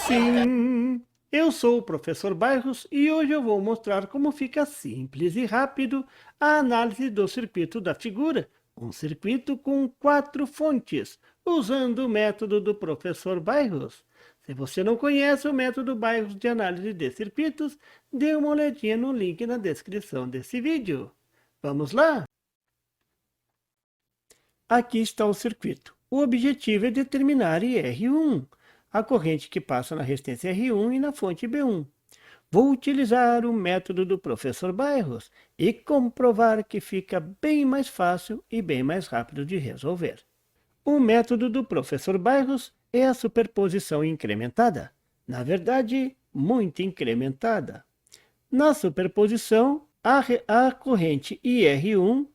Sim, eu sou o professor Bairros e hoje eu vou mostrar como fica simples e rápido a análise do circuito da figura, um circuito com 4 fontes, usando o método do professor Bairros. Se você não conhece o método Bairros de análise de circuitos, dê uma olhadinha no link na descrição desse vídeo. Vamos lá? Aqui está o circuito. O objetivo é determinar IR1, a corrente que passa na resistência R1 e na fonte B1. Vou utilizar o método do professor Bairros e comprovar que fica bem mais fácil e bem mais rápido de resolver. O método do professor Bairros é a superposição incrementada. Na verdade, muito incrementada. Na superposição, a corrente IR1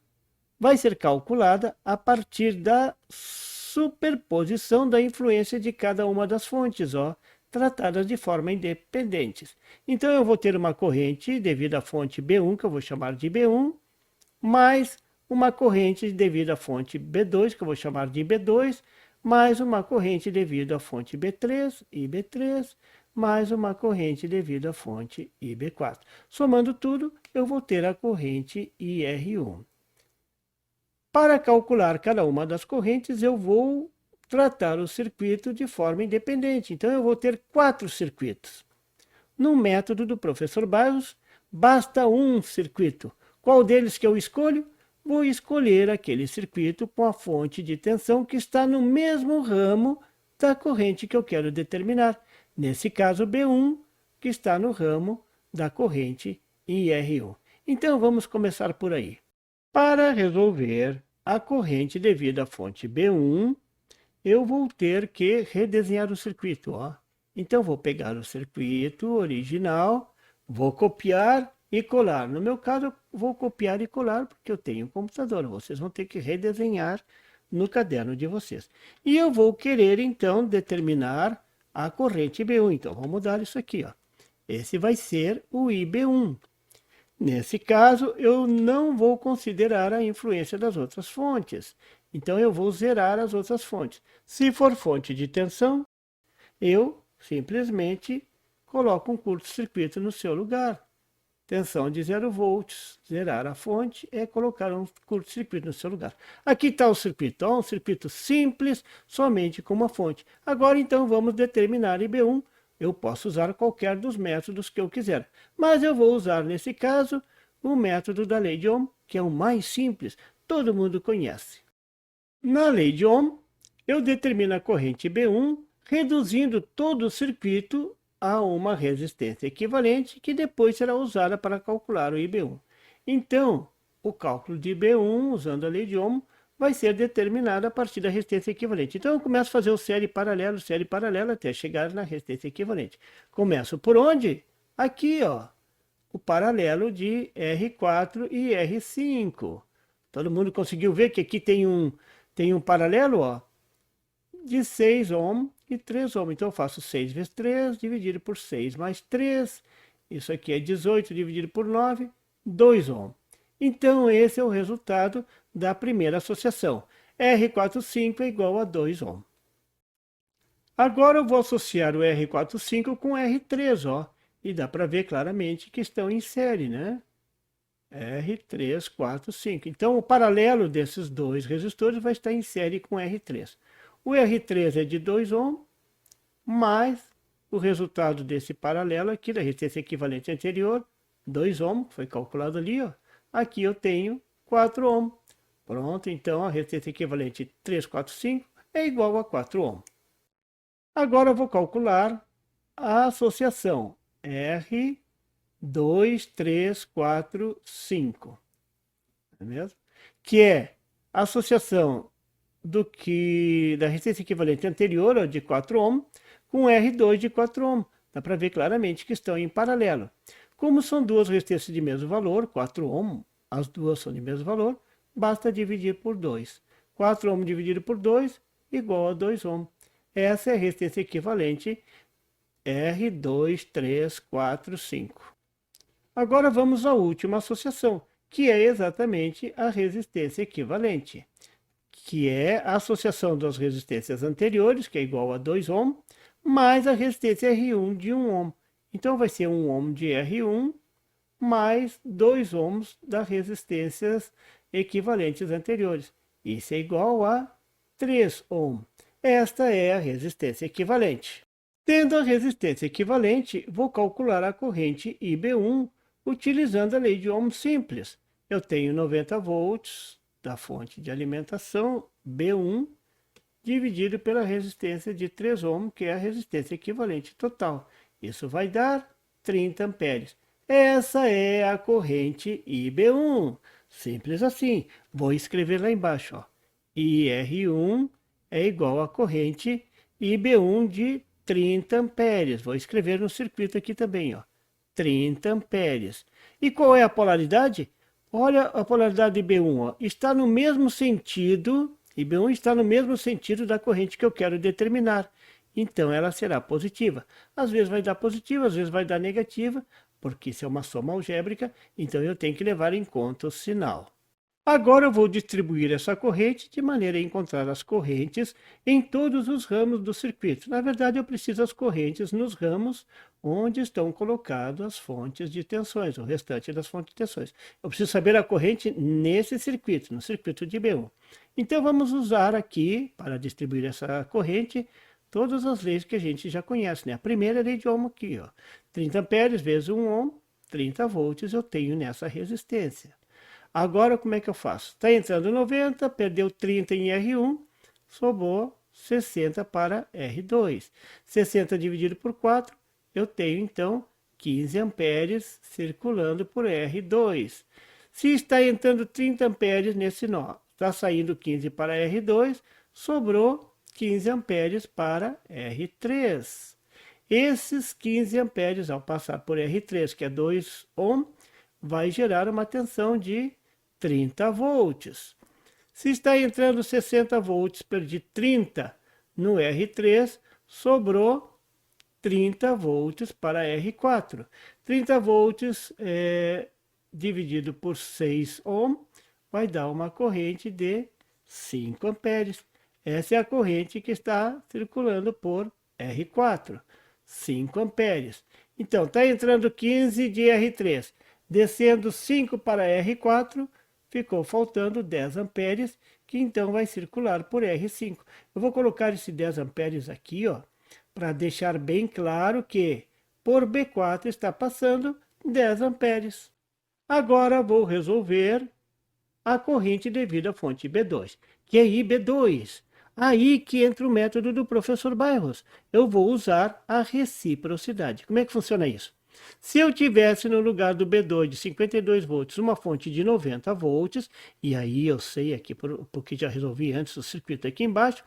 vai ser calculada a partir da superposição da influência de cada uma das fontes, tratadas de forma independentes. Então, eu vou ter uma corrente devido à fonte B1, que eu vou chamar de B1, mais uma corrente devido à fonte B2, que eu vou chamar de B2, mais uma corrente devido à fonte B3, IB3, mais uma corrente devido à fonte IB4. Somando tudo, eu vou ter a corrente IR1. Para calcular cada uma das correntes, eu vou tratar o circuito de forma independente. Então, eu vou ter 4 circuitos. No método do professor Bairros, basta um circuito. Qual deles que eu escolho? Vou escolher aquele circuito com a fonte de tensão que está no mesmo ramo da corrente que eu quero determinar. Nesse caso, B1, que está no ramo da corrente IR1. Então, vamos começar por aí. Para resolver a corrente devido à fonte B1, eu vou ter que redesenhar o circuito. Então, vou pegar o circuito original, vou copiar e colar. No meu caso, vou copiar e colar porque eu tenho um computador. Vocês vão ter que redesenhar no caderno de vocês. E eu vou querer, então, determinar a corrente B1. Então, vou mudar isso aqui. Esse vai ser o IB1. Nesse caso, eu não vou considerar a influência das outras fontes. Então, eu vou zerar as outras fontes. Se for fonte de tensão, eu simplesmente coloco um curto-circuito no seu lugar. Tensão de 0 volts. Zerar a fonte é colocar um curto-circuito no seu lugar. Aqui está o circuito. Um circuito simples, somente com uma fonte. Agora, então, vamos determinar IB1. Eu posso usar qualquer dos métodos que eu quiser, mas eu vou usar, nesse caso, o método da lei de Ohm, que é o mais simples, todo mundo conhece. Na lei de Ohm, eu determino a corrente B1, reduzindo todo o circuito a uma resistência equivalente, que depois será usada para calcular o IB1. Então, o cálculo de IB1, usando a lei de Ohm, vai ser determinado a partir da resistência equivalente. Então, eu começo a fazer o série paralelo, até chegar na resistência equivalente. Começo por onde? Aqui, o paralelo de R4 e R5. Todo mundo conseguiu ver que aqui tem um paralelo, de 6 ohm e 3 ohm. Então, eu faço 6 vezes 3, dividido por 6 mais 3. Isso aqui é 18 dividido por 9, 2 ohm. Então, esse é o resultado da primeira associação. R45 é igual a 2 ohm. Agora eu vou associar o R45 com o R3, e dá para ver claramente que estão em série, né? R3, 4, 5. Então, o paralelo desses dois resistores vai estar em série com R3. O R3 é de 2 ohm, mais o resultado desse paralelo aqui, da resistência equivalente anterior, 2 ohm, foi calculado ali, Aqui eu tenho 4 ohm. Pronto, então a resistência equivalente 345 é igual a 4 ohm. Agora eu vou calcular a associação R2, 3, 4, 5. É mesmo? Que é a associação da resistência equivalente anterior, de 4 ohm, com R2 de 4 ohm. Dá para ver claramente que estão em paralelo. Como são duas resistências de mesmo valor, 4 ohm, as duas são de mesmo valor, basta dividir por 2. 4 ohm dividido por 2 igual a 2 ohm. Essa é a resistência equivalente R2, 3, 4, 5. Agora vamos à última associação, que é exatamente a resistência equivalente, que é a associação das resistências anteriores, que é igual a 2 ohm, mais a resistência R1 de 1 ohm. Então vai ser 1 ohm de R1 mais 2 ohms das resistências equivalentes anteriores. Isso é igual a 3 ohm. Esta é a resistência equivalente. Tendo a resistência equivalente, vou calcular a corrente IB1 utilizando a lei de Ohm simples. Eu tenho 90 volts da fonte de alimentação B1 dividido pela resistência de 3 ohm, que é a resistência equivalente total. Isso vai dar 30 amperes. Essa é a corrente IB1. Simples assim. Vou escrever lá embaixo, ó. IR1 é igual à corrente IB1 de 30 amperes. Vou escrever no circuito aqui também, ó. 30 amperes. E qual é a polaridade? Olha a polaridade IB1, ó. Está no mesmo sentido, IB1 está no mesmo sentido da corrente que eu quero determinar. Então ela será positiva. Às vezes vai dar positiva, às vezes vai dar negativa, porque isso é uma soma algébrica, então eu tenho que levar em conta o sinal. Agora eu vou distribuir essa corrente de maneira a encontrar as correntes em todos os ramos do circuito. Na verdade, eu preciso das correntes nos ramos onde estão colocadas as fontes de tensões, o restante das fontes de tensões. Eu preciso saber a corrente nesse circuito, no circuito de B1. Então vamos usar aqui, para distribuir essa corrente, todas as leis que a gente já conhece, né? A primeira lei de Ohm aqui, ó. 30 amperes vezes 1 ohm, 30 volts eu tenho nessa resistência. Agora, como é que eu faço? Está entrando 90, perdeu 30 em R1, sobrou 60 para R2. 60 dividido por 4, eu tenho, então, 15 amperes circulando por R2. Se está entrando 30 amperes nesse nó, está saindo 15 para R2, sobrou 15 amperes para R3. Esses 15 amperes, ao passar por R3, que é 2 ohm, vai gerar uma tensão de 30 volts. Se está entrando 60 volts, perdi 30 no R3, sobrou 30 volts para R4. 30 volts dividido por 6 ohm vai dar uma corrente de 5 amperes. Essa é a corrente que está circulando por R4, 5 amperes. Então, está entrando 15 de R3, descendo 5 para R4, ficou faltando 10 amperes, que então vai circular por R5. Eu vou colocar esse 10 amperes aqui, ó, para deixar bem claro que por B4 está passando 10 amperes. Agora vou resolver a corrente devido à fonte B2, que é IB2. Aí que entra o método do professor Bairros. Eu vou usar a reciprocidade. Como é que funciona isso? Se eu tivesse no lugar do B2 de 52 volts uma fonte de 90 volts, e aí eu sei aqui, porque já resolvi antes o circuito aqui embaixo,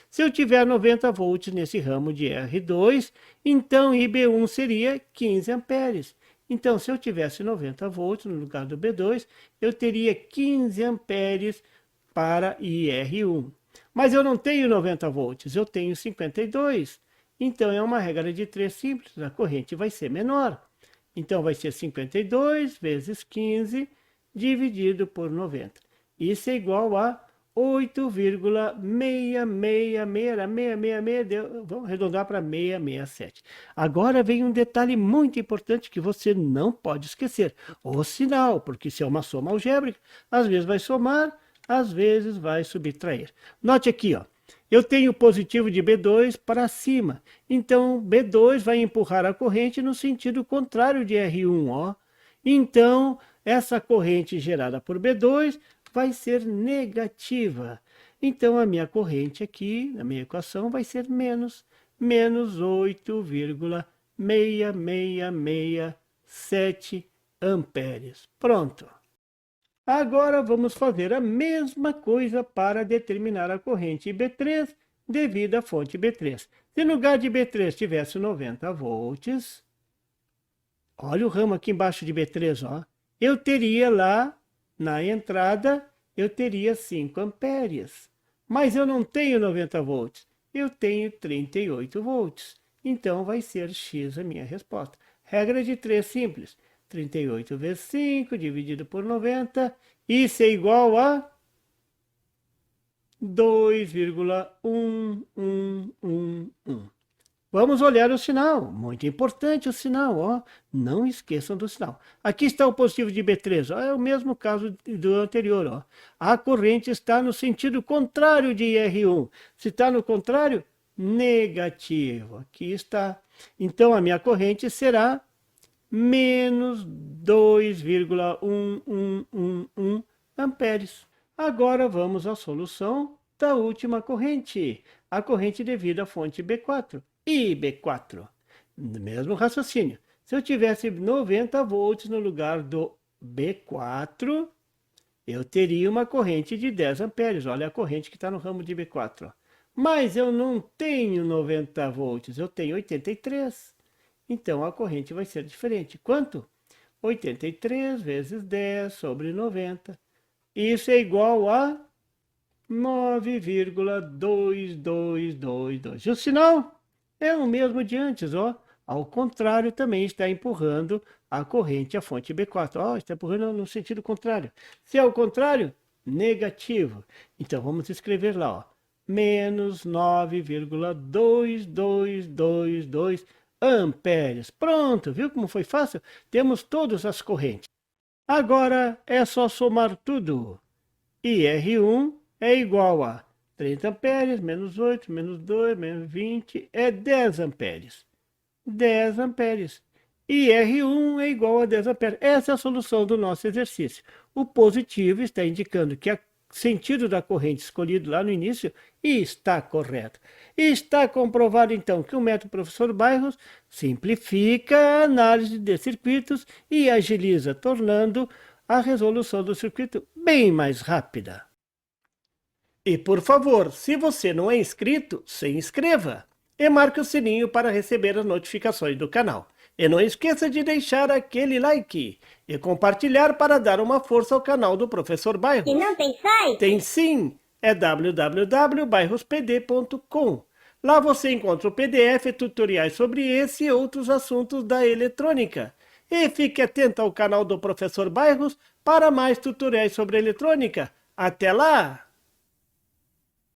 se eu tiver 90 volts nesse ramo de R2, então IB1 seria 15 amperes. Então, se eu tivesse 90 volts no lugar do B2, eu teria 15 amperes para IR1. Mas eu não tenho 90 volts, eu tenho 52. Então, é uma regra de 3 simples, a corrente vai ser menor. Então, vai ser 52 vezes 15 dividido por 90. Isso é igual a 8,666, vamos arredondar para 667. Agora vem um detalhe muito importante que você não pode esquecer. O sinal, porque se é uma soma algébrica, às vezes vai somar, às vezes vai subtrair. Note aqui, ó. Eu tenho positivo de B2 para cima. Então, B2 vai empurrar a corrente no sentido contrário de R1, ó. Então, essa corrente gerada por B2 vai ser negativa. Então, a minha corrente aqui, na minha equação, vai ser menos 8,6667 amperes. Pronto. Agora vamos fazer a mesma coisa para determinar a corrente B3 devido à fonte B3. Se no lugar de B3 tivesse 90 volts, olha o ramo aqui embaixo de B3, ó, eu teria lá na entrada, eu teria 5 amperes. Mas eu não tenho 90 volts, eu tenho 38 volts. Então vai ser X a minha resposta. Regra de 3 simples. 38 vezes 5 dividido por 90, isso é igual a 2,1111. Vamos olhar o sinal. Muito importante o sinal, ó. Não esqueçam do sinal. Aqui está o positivo de B3, ó. É o mesmo caso do anterior, ó. A corrente está no sentido contrário de R1. Se está no contrário, negativo. Aqui está. Então, a minha corrente será menos 2,1111 amperes. Agora vamos à solução da última corrente, a corrente devida à fonte B4 e B4. Mesmo raciocínio. Se eu tivesse 90 volts no lugar do B4, eu teria uma corrente de 10 amperes. Olha a corrente que está no ramo de B4. Ó. Mas eu não tenho 90 volts, eu tenho 83. Então, a corrente vai ser diferente. Quanto? 83 vezes 10 sobre 90. Isso é igual a 9,2222. E o sinal é o mesmo de antes, ó. Ao contrário, também está empurrando a corrente, a fonte B4. Ó, está empurrando no sentido contrário. Se é o contrário, negativo. Então, vamos escrever lá, ó. Menos 9,2222 amperes. Pronto, viu como foi fácil? Temos todas as correntes. Agora é só somar tudo. E R1 é igual a 30 amperes, menos 8, menos 2, menos 20, é 10 amperes. 10 amperes. E R1 é igual a 10 amperes. Essa é a solução do nosso exercício. O positivo está indicando que o sentido da corrente escolhido lá no início está correto. Está comprovado, então, que o método professor Bairros simplifica a análise de circuitos e agiliza, tornando a resolução do circuito bem mais rápida. E, por favor, se você não é inscrito, se inscreva e marque o sininho para receber as notificações do canal. E não esqueça de deixar aquele like e compartilhar para dar uma força ao canal do Professor Bairros. E não tem site? Tem sim, é www.bairrospd.com. Lá você encontra o PDF e tutoriais sobre esse e outros assuntos da eletrônica. E fique atento ao canal do Professor Bairros para mais tutoriais sobre eletrônica. Até lá!